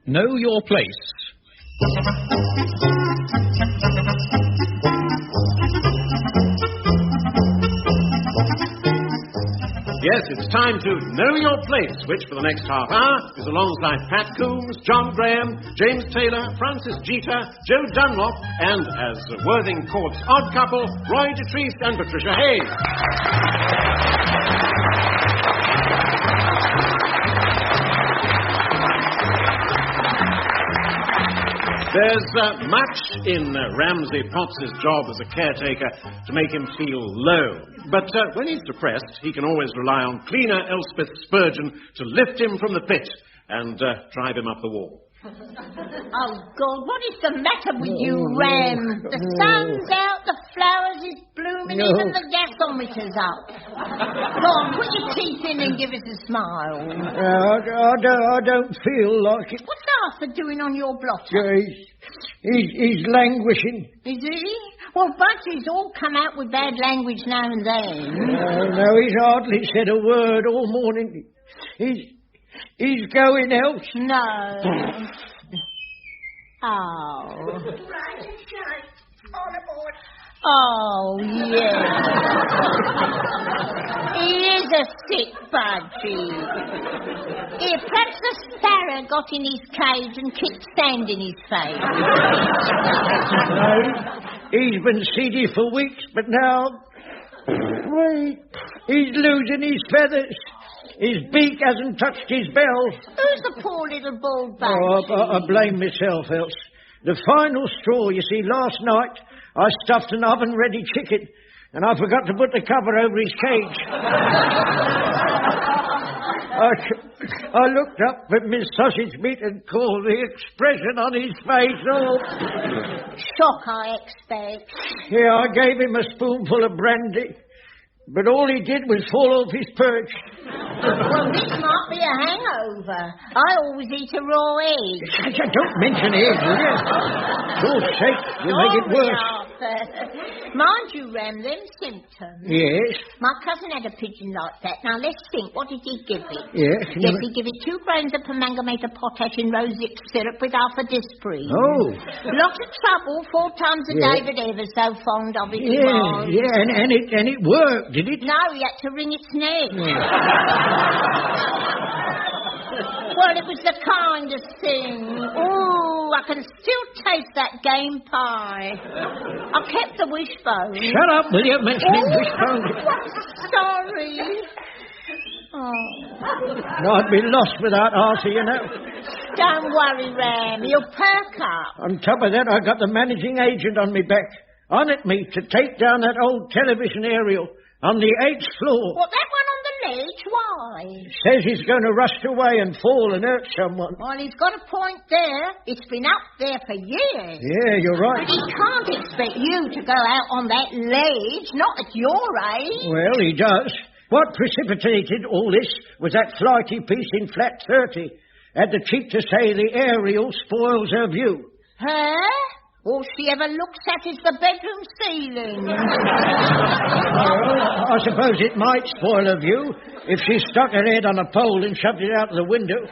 Know Your Place. Yes, it's time to Know Your Place, which for the next half hour is alongside Pat Coombs, John Graham, James Taylor, Francis Jeater, Joe Dunlop, and, as Worthing Court's odd couple, Roy Dotrice and Patricia Hayes. There's much in Ramsay Potts' job as a caretaker to make him feel low. But when he's depressed, he can always rely on cleaner Elspeth Spurgeon to lift him from the pit and drive him up the wall. Oh, God, what is the matter with you, Ram? The sun's out, the flowers is blooming, even the gasometer's up. Go on, put your teeth in and give us a smile. I don't feel like it. What's Arthur doing on your blotter? He's languishing. Is he? Well, Budgie's all come out with bad language now and then. No, he's hardly said a word all morning. He's going else. No. Oh. Oh, yes. He is a sick Budgie. Here, perhaps the sparrow got in his cage and kicked sand in his face. No, he's been seedy for weeks, but now... he's losing his feathers. His beak hasn't touched his bell. Who's the poor little bald Budgie? Oh, I blame myself, Else. The final straw, you see, last night I stuffed an oven-ready chicken and I forgot to put the cover over his cage. I looked up at Miss Sausage Meat and called the expression on his face. Oh. Shock, I expect. Yeah, I gave him a spoonful of brandy. But all he did was fall off his perch. Well, this might be a hangover. I always eat a raw egg. Don't mention eggs, will you? For God's sake, you make it worse. Mind you, Ram, them symptoms. Yes? My cousin had a pigeon like that. Now, let's think. What did he give it? Yes? Yes, he give it 2 grains of permanganate of potash in roseate syrup with half a disprine. Oh. Lots of trouble, 4 times a day, but ever so fond of it. Yeah, and it worked, did it? No, he had to wring its neck. Well, it was the kindest thing. Oh, I can still taste that game pie. I kept the wishbone. Shut up, will you? Mentioning wishbone. Sorry. Oh. I'd be lost without Arthur, you know. Don't worry, Ram. He'll perk up. On top of that, I got the managing agent on me back. On at me to take down that old television aerial on the 8th floor. What, that one on the ledge? Why? Says he's going to rust away and fall and hurt someone. Well, he's got a point there. It's been up there for years. Yeah, you're right. But he can't expect you to go out on that ledge, not at your age. Well, he does. What precipitated all this was that flighty piece in flat 30. Had the cheek to say the aerial spoils her view. Huh? All she ever looks at is the bedroom ceiling. Well, I suppose it might spoil her view if she stuck her head on a pole and shoved it out the window.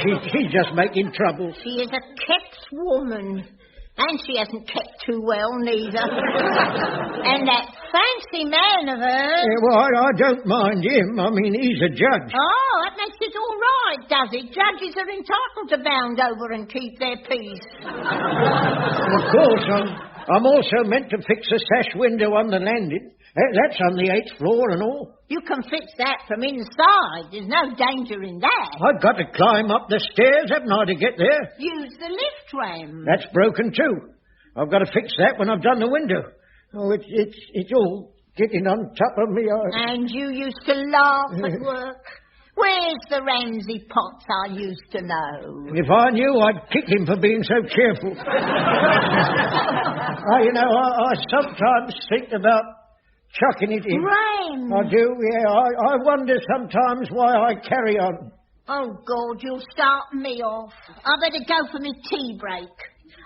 She's just making trouble. She is a kept woman. And she hasn't kept too well, neither. And that fancy man of hers... Yeah, well, I don't mind him. I mean, he's a judge. Oh, that makes it all right, does it? Judges are entitled to bound over and keep their peace. Of course, I'm also meant to fix a sash window on the landing. That's on the 8th floor and all. You can fix that from inside. There's no danger in that. I've got to climb up the stairs, haven't I, to get there? Use the lift, Ram. That's broken too. I've got to fix that when I've done the window. Oh, it's all getting on top of me. And you used to laugh at work. Where's the Ramsay Potts I used to know? If I knew, I'd kick him for being so cheerful. I sometimes think about chucking it in. Ram! I do, yeah. I wonder sometimes why I carry on. Oh, God, you'll start me off. I better go for my tea break.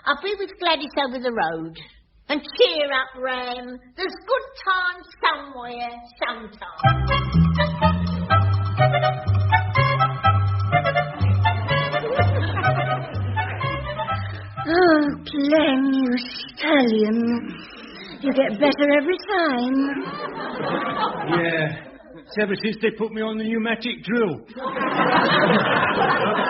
I'll be with Gladys over the road. And cheer up, Ram. There's good times somewhere, sometime. Oh, Glenn, you stallion. You get better every time. Yeah. It's ever since they put me on the pneumatic drill.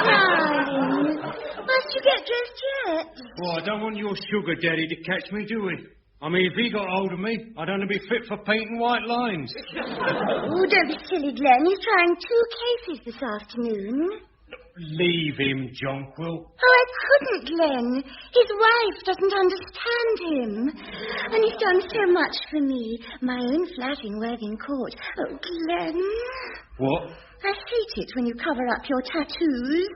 Darling, must you get dressed yet? Oh, I don't want your sugar daddy to catch me, do we? I mean, if he got hold of me, I'd only be fit for painting white lines. Oh, don't be silly, Glenn. He's trying 2 cases this afternoon. Leave him, Jonquil. Oh, I couldn't, Glenn. His wife doesn't understand him. And he's done so much for me. My own flatting word in court. Oh, Glenn. What? I hate it when you cover up your tattoos.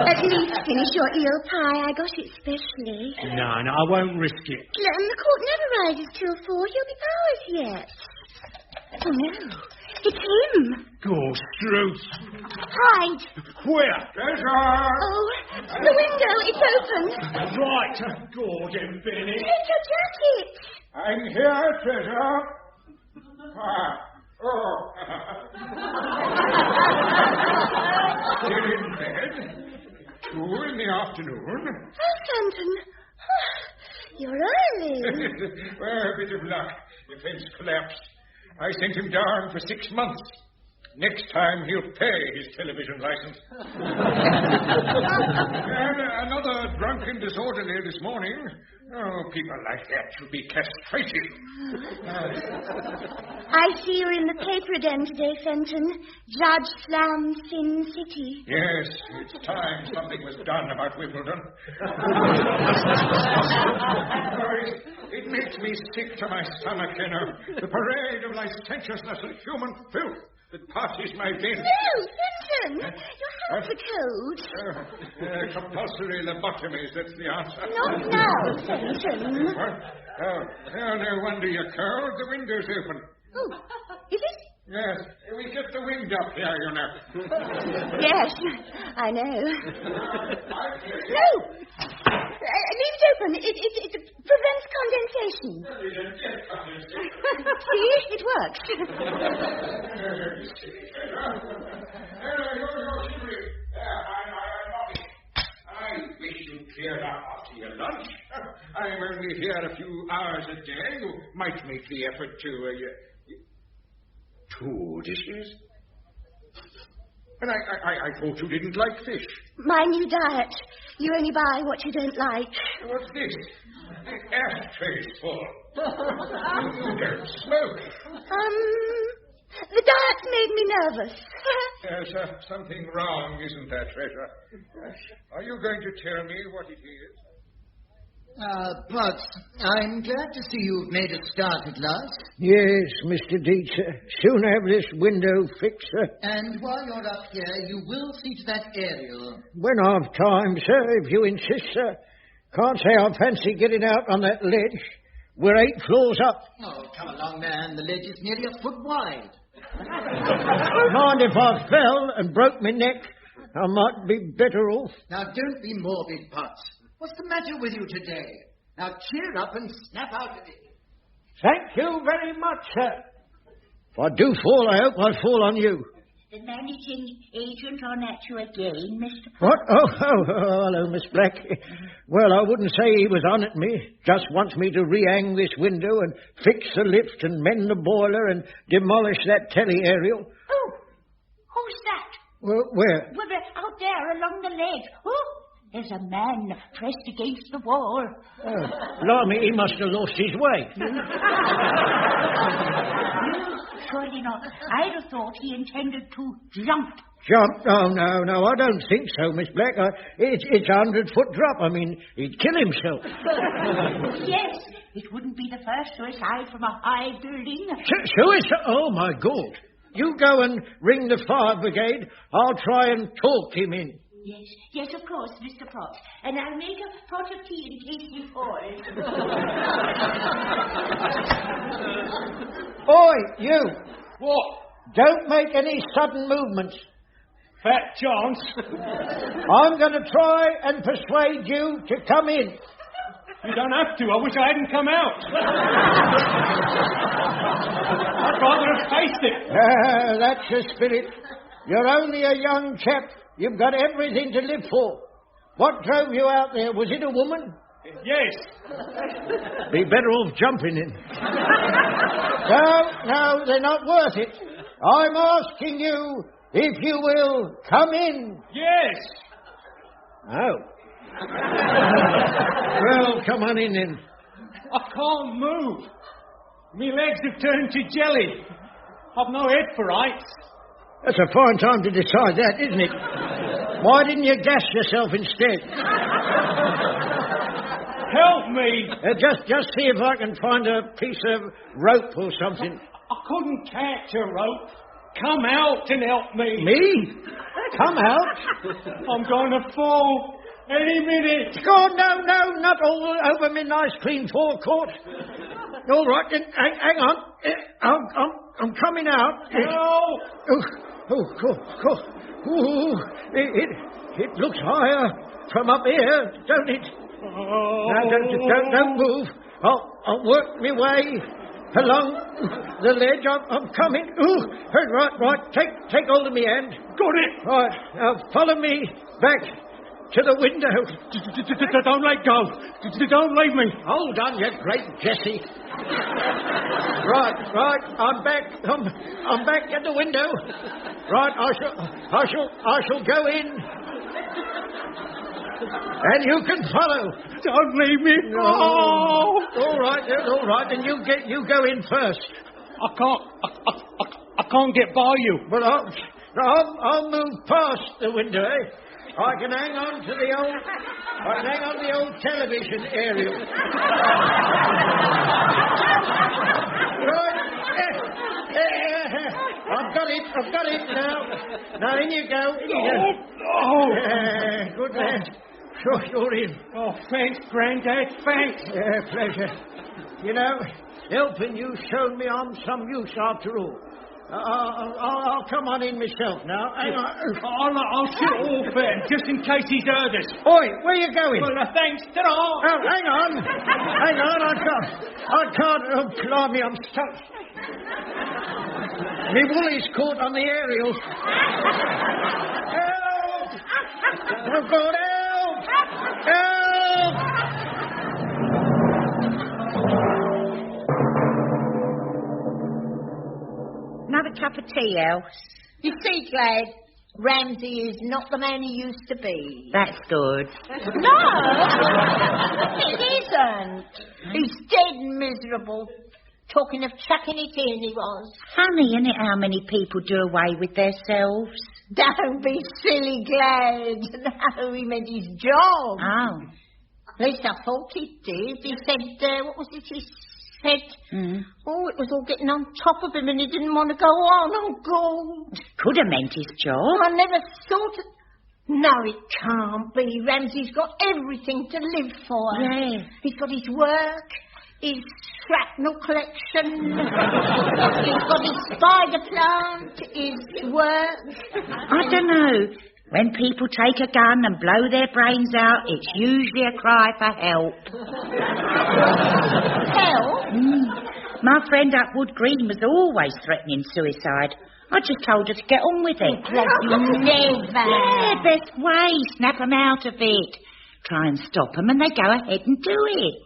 At least finish your eel pie. I got it specially. No, I won't risk it. Glenn, the court never rises till 4. He'll be hours yet. Oh, no. It's him. Gorstruth. Hide. Where? Oh, the window. It's open. Right. Gordon Bennett. Take your jacket. I'm here, Treasure. Still in bed? 2 in the afternoon? Oh, Stanton. You're early. Well, a bit of luck. The fence collapsed. I sent him down for 6 months. Next time he'll pay his television license. And another drunken disorderly this morning. Oh, people like that should be castrated. I see you're in the paper again today, Fenton. Judge slammed Sin City. Yes, it's time something was done about Wimbledon. It makes me sick to my stomach, you know. The parade of licentiousness and human filth that passes my veins. No, Fenton! Your hands are cold. Compulsory lobotomies, that's the answer. Not now, Fenton. What? Oh, no wonder you're cold. The window's open. Oh, is it? Yes, we get the wind up here, you know. Yes, I know. No! Leave it open. It prevents condensation. See? It works. I wish you cleared up after your lunch. I'm only here a few hours a day. You might make the effort to... 2 dishes? And I thought you didn't like fish. My new diet. You only buy what you don't like. What's this? The ashtray's full. You don't smoke. The diet made me nervous. There's something wrong, isn't there, Treasure? Are you going to tell me what it is? Potts, I'm glad to see you've made a start at last. Yes, Mr. Jeater. Soon have this window fixed, sir. And while you're up here, you will see to that aerial. When I've time, sir, if you insist, sir. Can't say I fancy getting out on that ledge. We're 8 floors up. Oh, come along, man. The ledge is nearly a foot wide. Mind if I fell and broke my neck? I might be better off. Now, don't be morbid, Potts. What's the matter with you today? Now, cheer up and snap out of it. Thank you very much, sir. If I do fall, I hope I fall on you. The managing agent on at you again, Mr. Potts. What? Oh, hello, Miss Black. Well, I wouldn't say he was on at me. Just wants me to re-hang this window and fix the lift and mend the boiler and demolish that telly-aerial. Oh, who's that? Well, where? Well, out there along the ledge. Oh, there's a man pressed against the wall. Oh, blimey, he must have lost his way. Surely not. I'd have thought he intended to jump. Jump? Oh, no, I don't think so, Miss Black. It's a 100-foot drop. I mean, he'd kill himself. Yes, it wouldn't be the first suicide from a high building. Suicide? Oh, my God. You go and ring the fire brigade. I'll try and talk him in. Yes, of course, Mr. Potts. And I'll make a pot of tea in case he falls. Oi, you. What? Don't make any sudden movements. Fat chance. I'm going to try and persuade you to come in. You don't have to. I wish I hadn't come out. I'd rather have faced it. That's the spirit. You're only a young chap. You've got everything to live for. What drove you out there? Was it a woman? Yes. Be better off jumping in. No, they're not worth it. I'm asking you, if you will, come in. Yes. Oh. Well, come on in then. I can't move. Me legs have turned to jelly. I've no head for rights. That's a fine time to decide that, isn't it? Why didn't you gas yourself instead? Help me. Just see if I can find a piece of rope or something. I couldn't catch a rope. Come out and help me. Me? Come out? I'm going to fall any minute. Oh, no, not all over me nice clean forecourt. All right, then, hang on. I'm coming out. No. Cool. Ooh, it looks higher from up here, don't it? Oh. Now, don't move. I'll work my way along the ledge. I'm coming. Ooh, right. Take hold of me hand. Got it. Right, now follow me back to the window. Don't let go. Don't leave me. Hold on, you great Jesse. Right. I'm back. I'm back at the window. Right, I shall go in. And you can follow. Don't leave me. No. All right. Then you go in first. I can't get by you. Well, I'll move past the window. I can hang on to the old television aerial. Right. I've got it now. Now in you go. Good lad. Sure, you're in. Oh, thanks, Grandad, thanks. Pleasure. You know, helping you's shown me I'm some use after all. I'll come on in myself now. Hang on. I'll shoot off there, just in case he's heard us. Oi, where you going? Well, thanks, ta-ra. Oh, hang on, I can't. Oh, blimey, I'm stuck. Me woolly's caught on the aerial. Help! Oh, God, help! Another cup of tea, Else? You see, Glad, Ramsay is not the man he used to be. That's good. No, it isn't. He's dead miserable. Talking of chucking it in, he was. Funny, isn't it, how many people do away with themselves? Don't be silly, Glad. No, he meant his job. Oh. At least I thought he did. He said, what was it he said? Oh, it was all getting on top of him and he didn't want to go on. Oh, God. Could have meant his job. I never thought it. No, it can't be. Ramsay's got everything to live for. Yeah. He's got his work, his shrapnel collection, he's got his spider plant, his work. I don't know. When people take a gun and blow their brains out, it's usually a cry for help. Help? My friend up Wood Green was always threatening suicide. I just told her to get on with it. Never. Yeah, best way. Snap them out of it. Try and stop them and they go ahead and do it.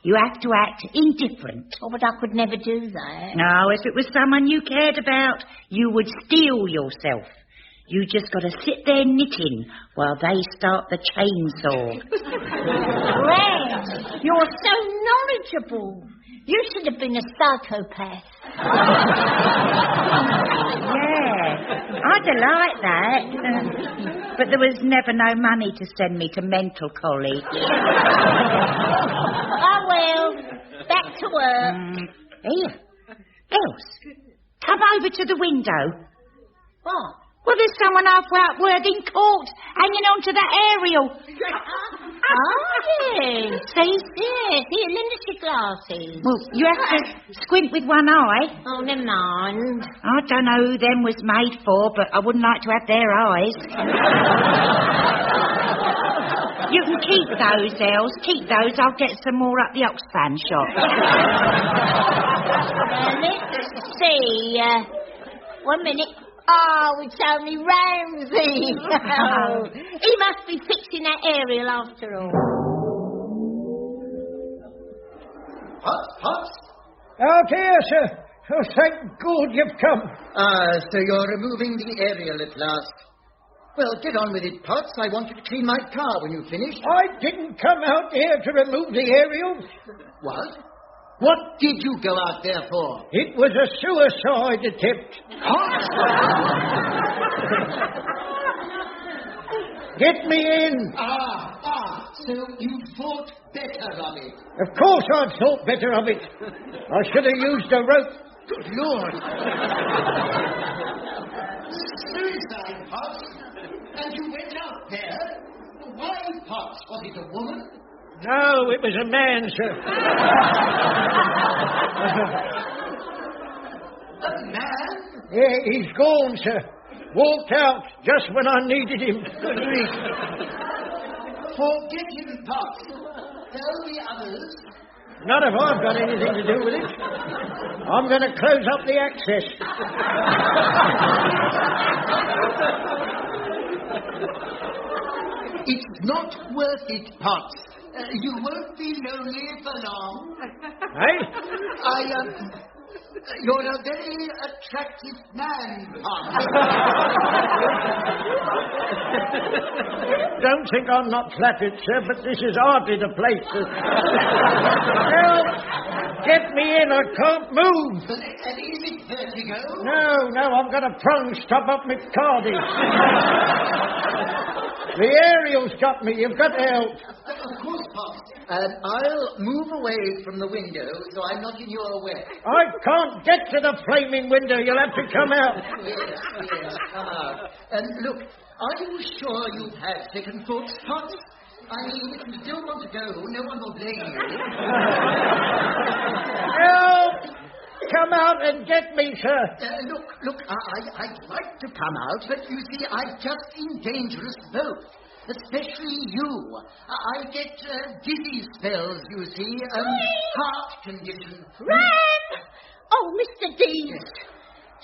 You have to act indifferent. Oh, but I could never do that. No, if it was someone you cared about, you would steel yourself. You just got to sit there knitting while they start the chainsaw. Red, you're so knowledgeable. You should have been a psychopath. Yeah, I'd have liked that. But there was never no money to send me to mental college. Oh, well, back to work. Here, Else, come over to the window. What? Well, there's someone halfway up Worthing Court, hanging onto that aerial. Oh, yes. See? Yes, here, lend us your glasses. Well, you have to squint with one eye. Oh, never mind. I don't know who them was made for, but I wouldn't like to have their eyes. You can keep those, Els. Keep those. I'll get some more up the Oxfam shop. Let's see. 1 minute. Oh, it's only Ramsay. Oh, he must be fixing that aerial after all. Potts? Oh, dear, sir. Oh, thank God you've come. So you're removing the aerial at last. Well, get on with it, Potts. I want you to clean my car when you've finished. I didn't come out here to remove the aerial. What? What did you go out there for? It was a suicide attempt. Potts? Get me in. So you thought better of it. Of course I've thought better of it. I should have used a rope. Good Lord. Suicide, Potts? And you went out there? Why, Potts? Was it a woman? No, it was a man, sir. A man? Yeah, he's gone, sir. Walked out just when I needed him. Good grief. Forget him, Potts. Tell the others. Not if I've got anything to do with it. I'm going to close up the access. It's not worth it, Potts. You won't be lonely for long. Hey? You're a very attractive man, Potts. Don't think I'm not flattered, sir, but this is hardly the place. Well, get me in. I can't move. And is it vertigo? No, I'm got a prong stop up my cardi. The aerial's got me. You've got to help. Of course, Potts. I'll move away from the window so I'm not in your way. I can't get to the flaming window. You'll have to come out. Yes, come out. And look, are you sure you've had second thoughts, Potts? I mean, if you don't want to go, no one will blame you. Help! Come out and get me, sir. Look, I'd like to come out, but you see, I'm just in dangerous boat. Especially you. I get dizzy spells, you see, heart condition. Ram! Oh, Mr. Dean. Yes.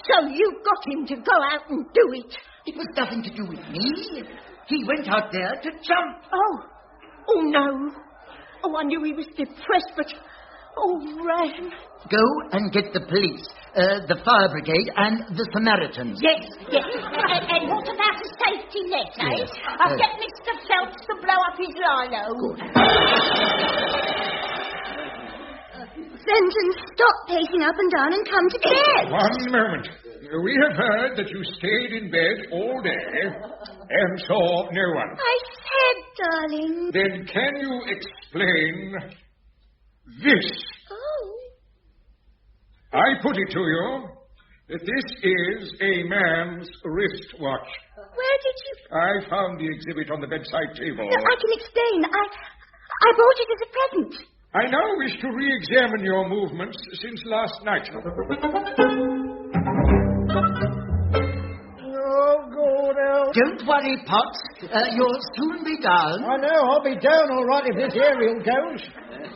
So you got him to go out and do it? It was nothing to do with me. He went out there to jump. Oh, no. Oh, I knew he was depressed, but... Oh, Ram. Go and get the police, the fire brigade, and the Samaritans. Yes. And what about a safety net, eh? Yes. I'll get Mr. Phelps to blow up his lino. Brennan, stop pacing up and down and come to bed. One moment. We have heard that you stayed in bed all day and saw no one. I said, darling. Then can you explain this? Oh. I put it to you that this is a man's wristwatch. Where did you... I found the exhibit on the bedside table. No, I can explain. I bought it as a present. I now wish to re-examine your movements since last night. Oh, God, help. Don't worry, Potts. You'll soon be down. I know, I'll be down all right if this aerial goes.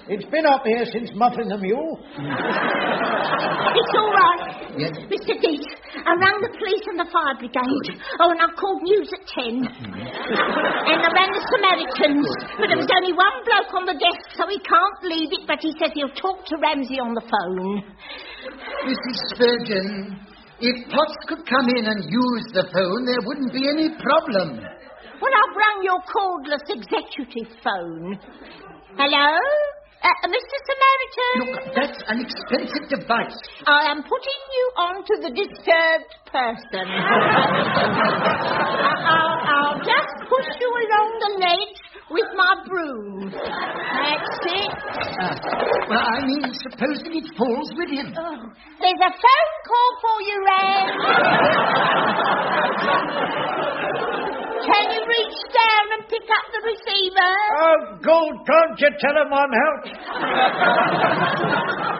It's been up here since Muffin the Mule. It's all right. Yes. Mr. Dean, I rang the police and the fire brigade. Oh, and I called news at 10. And I rang the Samaritans. But there was only one bloke on the desk, so he can't leave it, but he says he'll talk to Ramsay on the phone. Mrs. Spurgeon, if Potts could come in and use the phone, there wouldn't be any problem. Well, I've rang your cordless executive phone. Hello? Mr. Samaritan? Look, that's an expensive device. I am putting you on to the disturbed person. I'll just push you along the ledge with my broom. That's it. Well, I mean, supposing it falls with him. Oh, there's a phone call for you, Ram. Can you reach down and pick up the receiver? Oh, God, can't you tell him I'm out?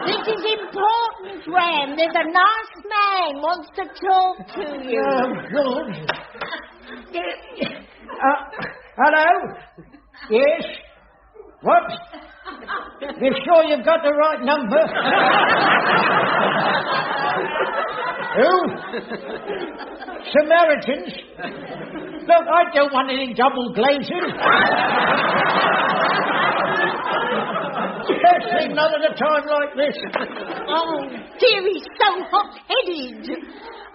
This is important, Ram. There's a nice man wants to talk to you. Oh, God. Hello? Yes? What? You sure you've got the right number? Who? Samaritans? Look, I don't want any double glazing. Especially not at a time like this. Oh, dear, he's so hot-headed.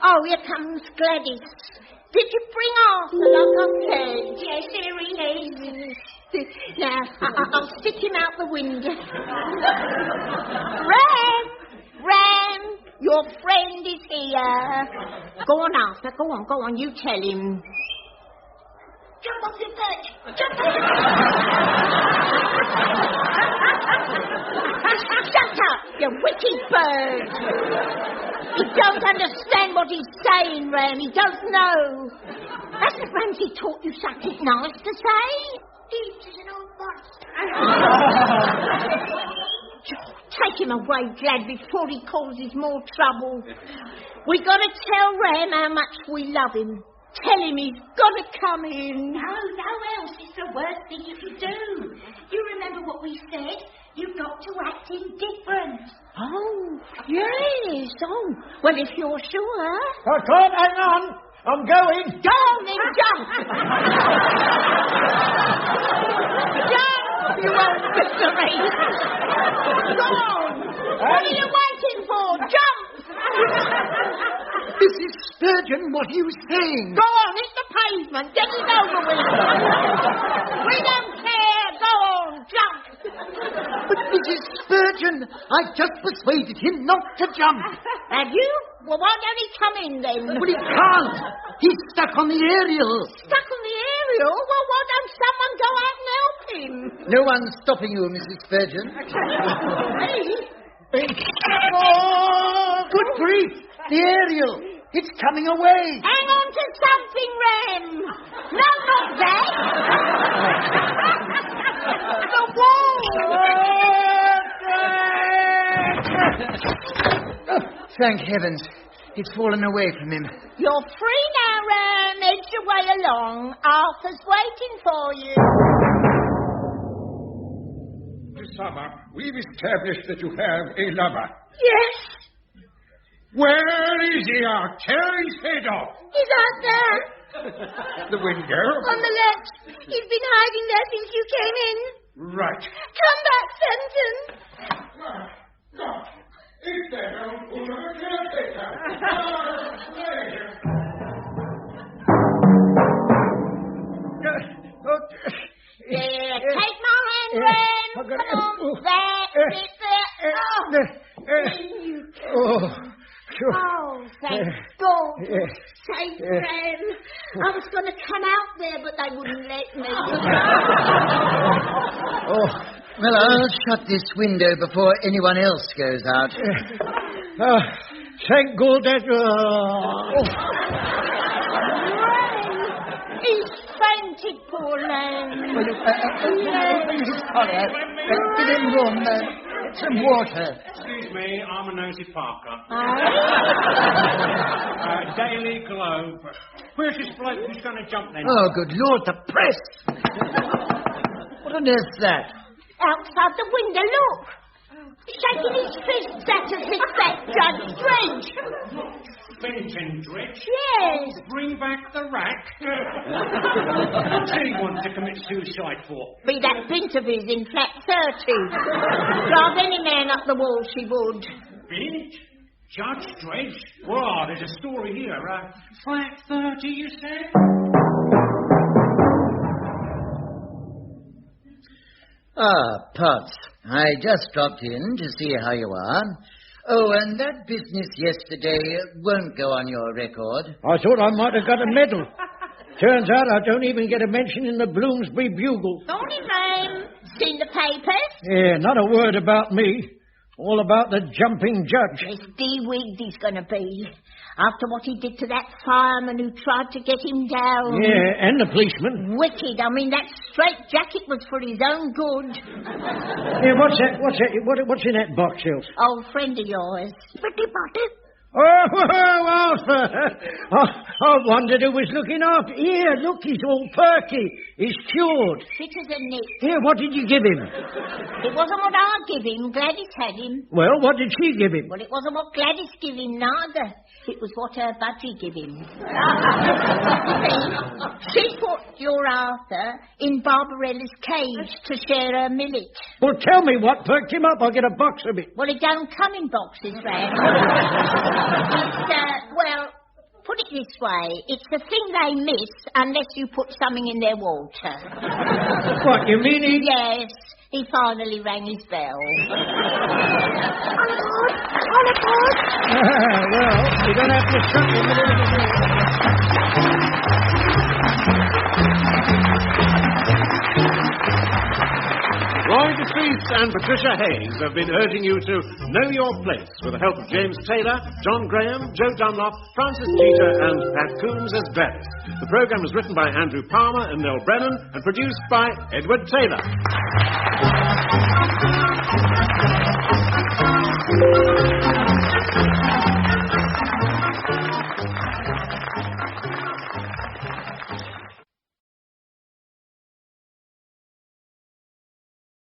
Oh, here comes Gladys. Did you bring Arthur like I said? Yes, here he is. Now, I'll stick him out the window. Ram, your friend is here. Go on, Arthur, go on, you tell him. Jump off your perch. Jump off your Shut up, you wicked bird. He don't understand what he's saying, Ram. He don't know. Hasn't Ramsay taught you something nice to say? He's an old boss. Take him away, Glad, before he causes more trouble. We got to tell Ram how much we love him. Tell him he's got to come in. No, Elsie, it's the worst thing you could do. You remember what we said? You've got to act indifferent. Oh, yes. Oh, well, if you're sure. I can't hang on. I'm going. Go on then, jump. Jump, you old misery. Go on. What are you waiting for? Jump. Mrs. Spurgeon, what are you saying? Go on, hit the pavement. Get it over with. We don't care. Go on, jump. But Mrs. Spurgeon, I've just persuaded him not to jump. Have you? Well, why don't he come in then? But he can't. He's stuck on the aerial. Stuck on the aerial? Well, why don't someone go out and help him? No one's stopping you, Mrs. Spurgeon. Me? Oh, good grief! The aerial! It's coming away! Hang on to something, Rem! No, not that! Oh, The wall! thank heavens. It's fallen away from him. You're free now, Rem. Edge your way along. Arthur's waiting for you. To sum up, we've established that you have a lover. Yes, Where is he? I'll tear his head off. he's out there. The window? On the left. He's been hiding there since you came in. Right. Come back, Fenton. No. It's that old fool of a caretaker. Yeah, take my hand, Rem. Come on. That's it there. Oh, Oh, thank God. Safe, Rem. I was going to come out there, but they wouldn't let me. Well, I'll shut this window before anyone else goes out. thank God that... He's fainted, poor lamb. Give him room. Some water. Excuse me, I'm a Nosy Parker. Aye? Daily Globe. Where's this bloke who's going to jump then? Oh, good Lord, the press! What on earth's that? Outside the window, look. Shaking his fists at us, it's that Judge Dredge. Benton Dredge? Yes. Bring back the rack. What's he want to commit suicide for? Be that bint of his in flat 30. Drive any man up the wall, she would. Bint? Judge Dredge? Well, there's a story here. Flat 30, you said? Potts. I just dropped in to see how you are. Oh, and that business yesterday won't go on your record. I thought I might have got a medal. Turns out I don't even get a mention in the Bloomsbury Bugle. Morning, Rame. Seen the papers? Yeah, not a word about me. All about the jumping judge. Yes, de-wigged he's going to be. After what he did to that fireman who tried to get him down. Yeah, and the policeman. Wicked. I mean, that straight jacket was for his own good. Yeah, what's that? What's in that box, Elsie? Old friend of yours. Pretty bottle. Oh, Arthur! I wondered who was looking after. Here, look, he's all perky. He's cured. Fit as a nip. Here, what did you give him? It wasn't what I give him. Gladys had him. Well, what did she give him? Well, it wasn't what Gladys gave him, neither. It was what her budgie gave him. She put your Arthur in Barbarella's cage to share her millet. Well, tell me what perked him up. I'll get a box of it. Well, it don't come in boxes, Ram. Well, put it this way. It's a thing they miss unless you put something in their water. What, you mean he... Yes, he finally rang his bell. Well, you're going to have to shut him a little bit. Roy Dotrice and Patricia Hayes have been urging you to know your place with the help of James Taylor, John Graham, Joe Dunlop, Francis Jeater and Pat Coombs as Beth. The programme was written by Andrew Palmer and Nell Brennan and produced by Edward Taylor.